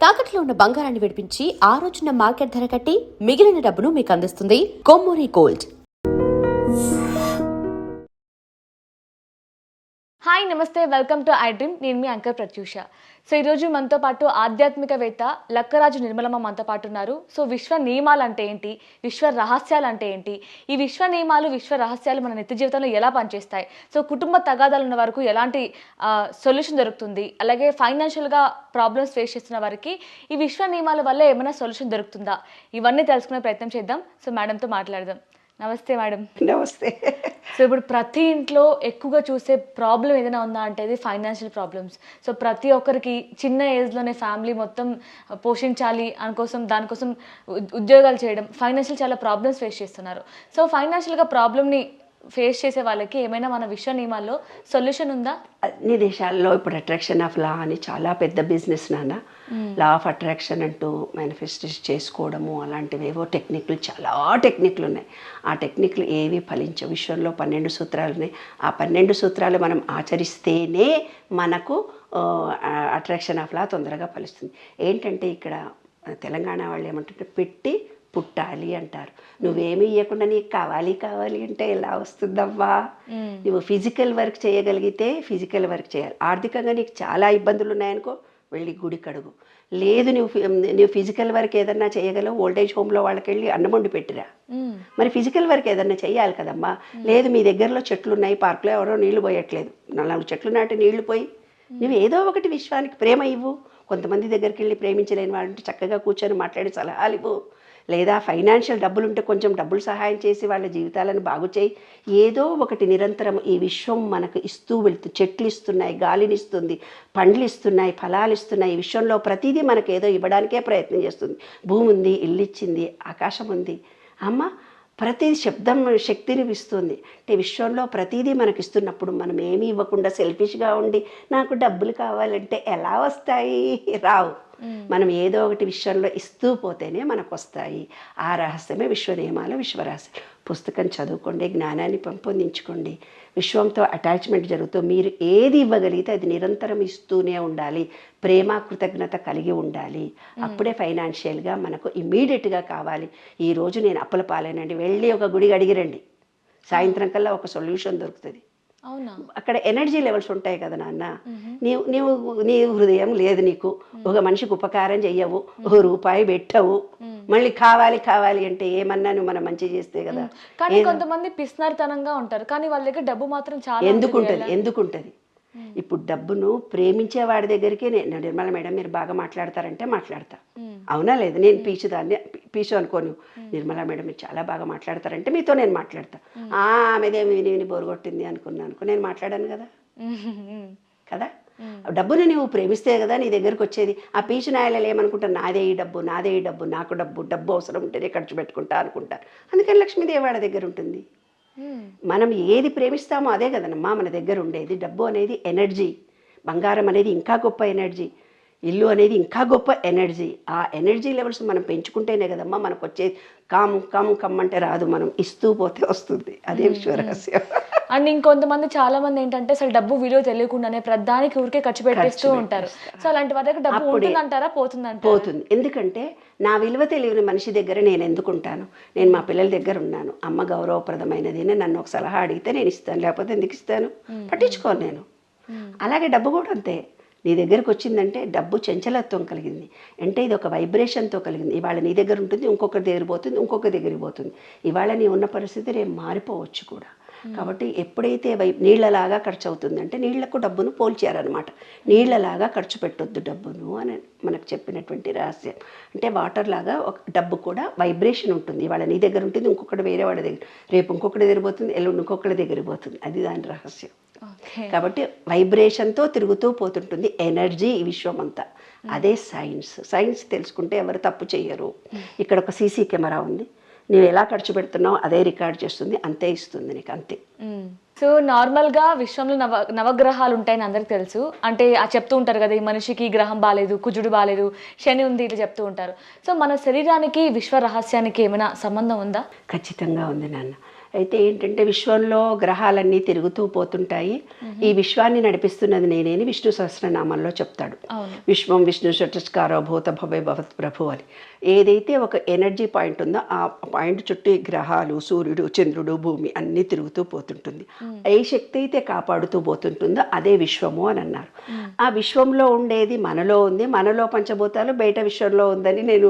తాకట్లో ఉన్న బంగారాన్ని విడిపించి ఆ రోజున మార్కెట్ ధర కట్టి మిగిలిన డబ్బును మీకు అందిస్తుంది కొమ్మూరి గోల్డ్. హాయ్ నమస్తే, వెల్కమ్ టు ఐ డ్రీమ్. నేను మీ యాంకర్ ప్రత్యూష. సో ఈరోజు మనతో పాటు ఆధ్యాత్మికవేత్త లక్కరాజు నిర్మలమ్మ మనతో పాటు ఉన్నారు. సో విశ్వ నియమాలు అంటే ఏంటి, విశ్వ రహస్యాలు అంటే ఏంటి, ఈ విశ్వ నియమాలు విశ్వ రహస్యాలు మన నిత్య జీవితంలో ఎలా పనిచేస్తాయి, సో కుటుంబ తగాదాలు ఉన్న వరకు ఎలాంటి సొల్యూషన్ దొరుకుతుంది, అలాగే ఫైనాన్షియల్గా ప్రాబ్లమ్స్ ఫేస్ చేస్తున్న వారికి ఈ విశ్వ నియమాల వల్ల ఏమైనా సొల్యూషన్ దొరుకుతుందా, ఇవన్నీ తెలుసుకునే ప్రయత్నం చేద్దాం. సో మేడంతో మాట్లాడదాం. నమస్తే మేడం. నమస్తే. సో ఇప్పుడు ప్రతి ఇంట్లో ఎక్కువగా చూసే ప్రాబ్లం ఏదైనా ఉందా అంటే ఇది ఫైనాన్షియల్ ప్రాబ్లమ్స్. సో ప్రతి ఒక్కరికి చిన్న ఏజ్లోనే ఫ్యామిలీ మొత్తం పోషించాలి దానికోసం ఉద్యోగాలు చేయడం, ఫైనాన్షియల్ చాలా ప్రాబ్లమ్స్ ఫేస్ చేస్తున్నారు. సో ఫైనాన్షియల్గా ప్రాబ్లమ్ని ఫేస్ చేసే వాళ్ళకి ఏమైనా మన విశ్వ నియమాల్లో సొల్యూషన్ ఉందా? అన్ని దేశాల్లో ఇప్పుడు అట్రాక్షన్ ఆఫ్ లా అని చాలా పెద్ద బిజినెస్ నాన్న. లా ఆఫ్ అట్రాక్షన్ అంటూ మేనిఫెస్టేషన్ చేసుకోవడము అలాంటివేవో టెక్నిక్లు, చాలా టెక్నిక్లు ఉన్నాయి. ఆ టెక్నిక్లు ఏవి ఫలించవు. విశ్వంలో 12 సూత్రాలు ఉన్నాయి. ఆ 12 సూత్రాలు మనం ఆచరిస్తేనే మనకు అట్రాక్షన్ ఆఫ్ లా తొందరగా ఫలిస్తుంది. ఏంటంటే ఇక్కడ తెలంగాణ వాళ్ళు ఏమంటుంటే పెట్టి పుట్టాలి అంటారు. నువ్వేమీ ఇవ్వకుండా నీకు కావాలి అంటే ఎలా వస్తుందమ్మా? నువ్వు ఫిజికల్ వర్క్ చేయగలిగితే ఫిజికల్ వర్క్ చేయాలి. ఆర్థికంగా నీకు చాలా ఇబ్బందులు ఉన్నాయనుకో, వెళ్ళి గుడి కడుగు. లేదు నువ్వు ఫిజికల్ వర్క్ ఏదన్నా చేయగలవు, ఓల్డేజ్ హోమ్లో వాళ్ళకి వెళ్ళి అన్నం వండి పెట్టిరా. మరి ఫిజికల్ వర్క్ ఏదన్నా చెయ్యాలి కదమ్మా. లేదు మీ దగ్గరలో చెట్లు ఉన్నాయి, పార్కులో ఎవరో నీళ్లు పోయట్లేదు, 4 చెట్లు నాటి నీళ్లు పోయి నువ్వు ఏదో ఒకటి విశ్వానికి ప్రేమ ఇవ్వు. కొంతమంది దగ్గరికి వెళ్ళి ప్రేమించలేని వాళ్ళంటే చక్కగా కూర్చొని మాట్లాడి సలహాలు ఇవ్వు. లేదా ఫైనాన్షియల్ డబ్బులుంటే కొంచెం డబ్బులు సహాయం చేసి వాళ్ళ జీవితాలను బాగు చేయి. ఏదో ఒకటి నిరంతరం ఈ విశ్వం మనకు ఇస్తూ వెళ్తూ, చెట్లు ఇస్తున్నాయి, గాలిని ఇస్తుంది, పండ్లు ఇస్తున్నాయి, ఫలాలు ఇస్తున్నాయి. ఈ విశ్వంలో ప్రతిదీ మనకు ఏదో ఇవ్వడానికే ప్రయత్నం చేస్తుంది. భూమి ఉంది, ఇల్లు ఇచ్చింది, ఆకాశం ఉంది. అమ్మ ప్రతి శబ్దం శక్తిని ఇస్తుంది. అంటే విశ్వంలో ప్రతిదీ మనకి ఇస్తున్నప్పుడు మనం ఏమీ ఇవ్వకుండా సెల్ఫిష్గా ఉండి నాకు డబ్బులు కావాలంటే ఎలా వస్తాయి? రావు. మనం ఏదో ఒకటి విశ్వంలో ఇస్తూ పోతేనే మనకు వస్తాయి. ఆ రహస్యమే విశ్వ నియమాలు, విశ్వరహస్యం. పుస్తకం చదువుకోండి, జ్ఞానాన్ని పెంపొందించుకోండి. విశ్వంతో అటాచ్మెంట్ జరుగుతూ మీరు ఏది ఇవ్వగలిగితే అది నిరంతరం ఇస్తూనే ఉండాలి. ప్రేమ, కృతజ్ఞత కలిగి ఉండాలి. అప్పుడే ఫైనాన్షియల్గా మనకు ఇమ్మీడియట్గా కావాలి. ఈరోజు నేను అప్పుల పాలేనండి, వెళ్ళి ఒక గుడికి అడిగిరండి, సాయంత్రం కల్లా ఒక సొల్యూషన్ దొరుకుతుంది. అక్కడ ఎనర్జీ లెవెల్స్ ఉంటాయి కదా నాన్న. నీ హృదయం లేదు, నీకు ఒక మనిషికి ఉపకారం చెయ్యవు, ₹1 పెట్టవు, మళ్ళీ కావాలి అంటే ఏమన్నా నువ్వు మనం మంచి చేస్తే కదా. కానీ కొంతమంది పిస్నర్తనంగా ఉంటారు, కానీ వాళ్ళ దగ్గర డబ్బు మాత్రం చాలా ఎందుకుంటది. ఇప్పుడు డబ్బును ప్రేమించే వాడి దగ్గరికి నేను నిర్మల మేడం మీరు బాగా మాట్లాడతారంటే మాట్లాడతా, అవునా లేదు? నేను పీచు అనుకోను. నిర్మల మేడం మీరు చాలా బాగా మాట్లాడతారంటే మీతో నేను మాట్లాడతా. ఆమెదేమి విని బోరుగొట్టింది అనుకున్నాను, నేను మాట్లాడాను కదా. డబ్బుని నువ్వు ప్రేమిస్తే కదా నీ దగ్గరకు వచ్చేది. ఆ పీచు నాయలు ఏమనుకుంటారు, నాదే ఈ డబ్బు, నాకు డబ్బు అవసరం ఉంటేనే ఖర్చు పెట్టుకుంటా అనుకుంటారు. అందుకని లక్ష్మీదేవి వాళ్ళ దగ్గర ఉంటుంది. మనం ఏది ప్రేమిస్తామో అదే కదనమ్మా మన దగ్గర ఉండేది. డబ్బు అనేది ఎనర్జీ, బంగారం అనేది ఇంకా గొప్ప ఎనర్జీ, ఇల్లు అనేది ఇంకా గొప్ప ఎనర్జీ. ఆ ఎనర్జీ లెవెల్స్ మనం పెంచుకుంటేనే కదమ్మా మనకు వచ్చేది. కమ్ అంటే రాదు, మనం ఇస్తూ పోతే వస్తుంది. అదే విశ్వరహస్యం. అండ్ ఇంకొంతమంది చాలా మంది ఏంటంటే అసలు డబ్బు విలువ తెలియకుండానే ప్రధానికి ఊరికే ఖర్చు పెట్టేస్తూ ఉంటారు. సో అలాంటి వారి దగ్గర డబ్బు ఉంటుందంటారా, పోతుంది? ఎందుకంటే నా విలువ తెలియని మనిషి దగ్గర నేను ఎందుకుంటాను? నేను మా పిల్లల దగ్గర ఉన్నాను, అమ్మ గౌరవప్రదమైనది, నన్ను ఒక సలహా అడిగితే నేను ఇస్తాను, లేకపోతే ఎందుకు ఇస్తాను? పట్టించుకోను నేను. అలాగే డబ్బు కూడా అంతే. నీ దగ్గరకు వచ్చిందంటే డబ్బు చంచలత్వం కలిగింది అంటే ఇది ఒక వైబ్రేషన్తో కలిగింది. ఇవాళ నీ దగ్గర ఉంటుంది, ఇంకొకరి దగ్గర పోతుంది, ఇంకొక దగ్గరికి పోతుంది. ఇవాళ నీ ఉన్న పరిస్థితి రేపు మారిపోవచ్చు కూడా. కాబట్టి ఎప్పుడైతే నీళ్లలాగా ఖర్చు అవుతుందంటే నీళ్లకు డబ్బును పోల్చారనమాట. నీళ్లలాగా ఖర్చు పెట్టొద్దు డబ్బును అని మనకు చెప్పినటువంటి రహస్యం. అంటే వాటర్ లాగా ఒక డబ్బు కూడా వైబ్రేషన్ ఉంటుంది. ఇవాళ నీ దగ్గర ఉంటుంది, ఇంకొకటి వేరే వాడి దగ్గర, రేపు ఇంకొకటి దగ్గర పోతుంది, ఎల్లుండి ఇంకొకటి దగ్గర పోతుంది. అది దాని రహస్యం. కాబట్టి వైబ్రేషన్తో తిరుగుతూ పోతుంటుంది ఎనర్జీ ఈ విశ్వం అంతా. అదే సైన్స్ తెలుసుకుంటే ఎవరు తప్పు చెయ్యరు. ఇక్కడ ఒక సీసీ కెమెరా ఉంది, నువ్వు ఎలా ఖర్చు పెడుతున్నావు అదే రికార్డ్ చేస్తుంది, అంతే ఇస్తుంది నీకు, అంతే. సో నార్మల్గా విశ్వంలో నవగ్రహాలు ఉంటాయని అందరికి తెలుసు. అంటే చెప్తూ ఉంటారు కదా, ఈ మనిషికి గ్రహం బాగాలేదు, కుజుడు బాగాలేదు, శని ఉంది, ఇట్లా చెప్తూ ఉంటారు. సో మన శరీరానికి విశ్వ రహస్యానికి ఏమైనా సంబంధం ఉందా? ఖచ్చితంగా ఉంది నాన్న. అయితే ఏంటంటే విశ్వంలో గ్రహాలన్నీ తిరుగుతూ పోతుంటాయి. ఈ విశ్వాన్ని నడిపిస్తున్నది నేనేని విష్ణు సహస్రనామంలో చెప్తాడు. విశ్వం విష్ణు చతుష్కారో భూత భవే భవత్ ప్రభు అని. ఏదైతే ఒక ఎనర్జీ పాయింట్ ఉందో ఆ పాయింట్ చుట్టూ ఈ గ్రహాలు, సూర్యుడు, చంద్రుడు, భూమి అన్నీ తిరుగుతూ పోతుంటుంది. ఏ శక్తి అయితే కాపాడుతూ పోతుంటుందో అదే విశ్వము అని అన్నారు. ఆ విశ్వంలో ఉండేది మనలో ఉంది, మనలో పంచభూతాలు బయట విశ్వంలో ఉందని నేను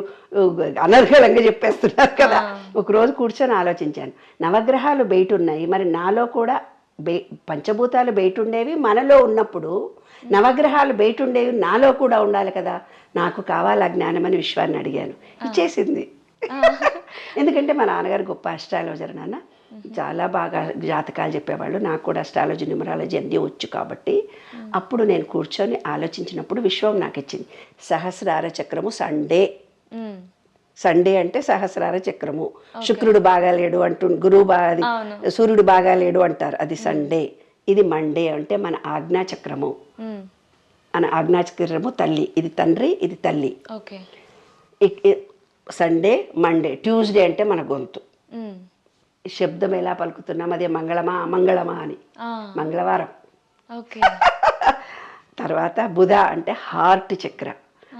అనర్గళంగా చెప్పేస్తున్నాను కదా. ఒకరోజు కూర్చొని ఆలోచించాను, నవగ్రహాలు బయట ఉన్నాయి, మరి నాలో కూడా పంచభూతాలు బయట ఉండేవి మనలో ఉన్నప్పుడు నవగ్రహాలు బయట ఉండేవి నాలో కూడా ఉండాలి కదా, నాకు కావాలి ఆ జ్ఞానం అని విశ్వాన్ని అడిగాను. ఇచ్చేసింది. ఎందుకంటే మా నాన్నగారు గొప్ప అస్ట్రాలజర్ నాన్న, చాలా బాగా జాతకాలు చెప్పేవాళ్ళు. నాకు కూడా అస్ట్రాలజీ, న్యూమరాలజీ అన్నీ వచ్చు. కాబట్టి అప్పుడు నేను కూర్చొని ఆలోచించినప్పుడు విశ్వం నాకు ఇచ్చింది. సహస్రార చక్రము సండే అంటే సహస్రార చక్రము. శుక్రుడు బాగాలేడు గురువు సూర్యుడు బాగాలేడు అంటారు, అది సండే. ఇది మండే అంటే మన ఆజ్ఞాచక్రము. మన ఆజ్ఞాచక్రము తల్లి, ఇది తండ్రి, ఇది తల్లి. Sunday, Monday. ట్యూస్డే అంటే మన గొంతు. శబ్దం ఎలా పలుకుతున్నాం, అదే మంగళమా అమంగళమా అని, మంగళవారం. తర్వాత బుధ అంటే హార్ట్ చక్ర,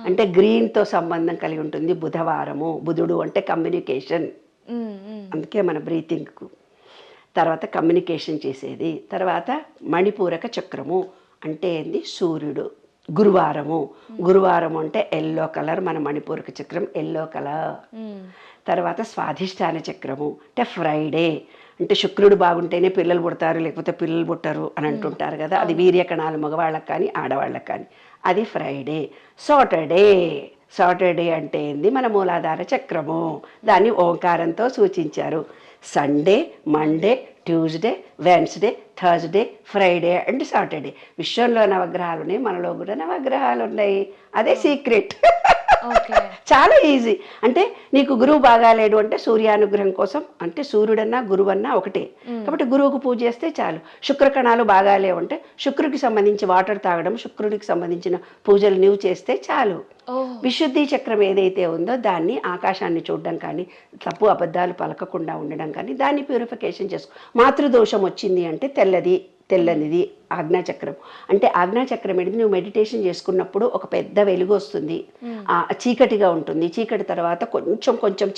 అంటే గ్రీన్తో సంబంధం కలిగి ఉంటుంది. బుధవారము. బుధుడు అంటే కమ్యూనికేషన్, అందుకే మన బ్రీతింగ్కు. తర్వాత కమ్యూనికేషన్ చేసేది. తర్వాత మణిపూరక చక్రము అంటే ఏంది, సూర్యుడు. గురువారం అంటే ఎల్లో కలర్, మన మణిపూరక చక్రం ఎల్లో కలర్. తర్వాత స్వాధిష్టాన చక్రము అంటే ఫ్రైడే, అంటే శుక్రుడు బాగుంటేనే పిల్లలు పుడతారు, లేకపోతే పిల్లలు పుట్టరు అని అంటుంటారు కదా, అది వీర్యకణాలు మగవాళ్ళకి కానీ ఆడవాళ్ళకి కానీ, అది ఫ్రైడే. సాటర్డే అంటే ఏంది, మన మూలాధార చక్రము, దాన్ని ఓంకారంతో సూచించారు. Sunday, Monday, Tuesday, Wednesday, Thursday, Friday and Saturday. విశ్వంలో నవగ్రహాలు ఉన్నాయి, మనలో కూడా నవగ్రహాలు ఉన్నాయి. అదే సీక్రెట్. చాలా ఈజీ. అంటే నీకు గురువు బాగాలేడు అంటే సూర్యానుగ్రహం కోసం, అంటే సూర్యుడన్నా గురువన్నా ఒకటే కాబట్టి గురువుకు పూజ చేస్తే చాలు. శుక్రకణాలు బాగాలేవు అంటే శుక్రుడికి సంబంధించి వాటర్ తాగడం, శుక్రుడికి సంబంధించిన పూజలు నీవు చేస్తే చాలు. విశుద్ధి చక్రం ఏదైతే ఉందో దాన్ని ఆకాశాన్ని చూడడం కానీ, తప్పు అబద్ధాలు పలకకుండా ఉండడం కానీ, దాన్ని ప్యూరిఫికేషన్ చేసుకో. మాతృదోషం వచ్చింది అంటే తెల్లనిది ఆజ్ఞాచక్రం. అంటే ఆజ్ఞాచక్రం ఏంటి, నువ్వు మెడిటేషన్ చేసుకున్నప్పుడు ఒక పెద్ద వెలుగు వస్తుంది, చీకటిగా ఉంటుంది. చీకటి తర్వాత కొంచెం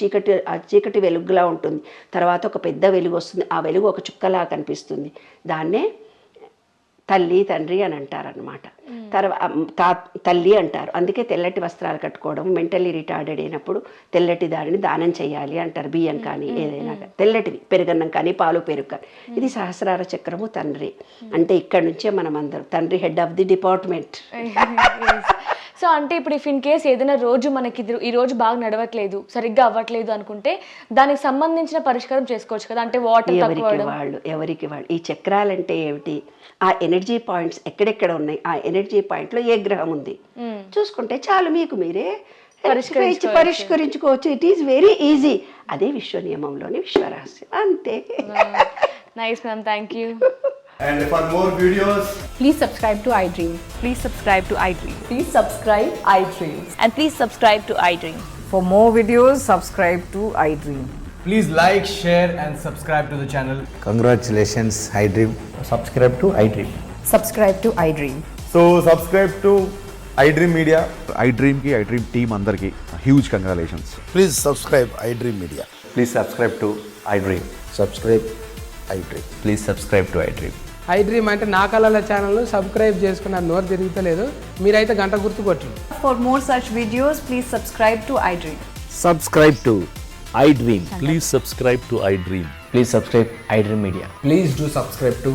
చీకటి వెలుగులా ఉంటుంది, తర్వాత ఒక పెద్ద వెలుగు వస్తుంది. ఆ వెలుగు ఒక చుక్కలా కనిపిస్తుంది. దాన్నే తల్లి, తండ్రి అని అంటారనమాట. తల్లి అంటారు. అందుకే తెల్లటి వస్త్రాలు కట్టుకోవడం, మెంటల్లీ రిటార్డెడ్ అయినప్పుడు తెల్లటి దానిని దానం చేయాలి అంటారు. బియ్యం కానీ ఏదైనా పెరగటివి, పెరుగన్నం కానీ, పాలు పెరుగు కానీ. ఇది సహస్రార చక్రము తండ్రి. అంటే ఇక్కడ నుంచే మనం అందరం, తండ్రి head of the department. So అంటే ఇప్పుడు ఇఫ్ ఇన్ కేస్ ఏదైనా రోజు మనకి ఈ రోజు బాగా నడవట్లేదు, సరిగ్గా అవ్వట్లేదు అనుకుంటే దానికి సంబంధించిన పరిష్కారం చేసుకోవచ్చు కదా. అంటే వాటర్ ఎవరికి వాళ్ళు ఈ చక్రాలు అంటే ఏమిటి, ఆ ఎనర్జీ పాయింట్స్ ఎక్కడెక్కడ ఉన్నాయి, ఆ ఎనర్జీ పాయింట్ లో ఏ గ్రహం ఉంది చూసుకుంటే చాలు, మీకు మీరే పరిష్కరించుకోవచ్చు. It is very easy. అదే విశ్వ నియమంలోని విశ్వరహస్యం, అంతే. Nice ma'am, thank you. And for more videos, please subscribe to iDream. Please subscribe to iDream. Please subscribe iDream. And please subscribe to iDream. For more videos, subscribe to iDream. please like, share and subscribe to the channel. Congratulations, iDream. Subscribe to iDream. Subscribe to iDream. So subscribe to iDream Media. iDream team andarki huge congratulations. Please subscribe iDream Media. Please subscribe to iDream. Subscribe iDream. Please subscribe to iDream. iDream అంటే నా కళల ఛానల్ను subscribe చేసుకున్న నోరు తిరుగుతలేదు, మీరైతే గంట గుర్తు కొట్టండి. For more such videos, please subscribe to iDream. Subscribe to iDream. Please subscribe to iDream. Please subscribe iDream Media. Please do subscribe to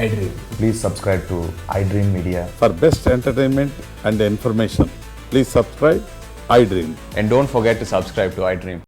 iDream. Please subscribe to iDream Media. For best entertainment and information, please subscribe iDream. And don't forget to subscribe to iDream.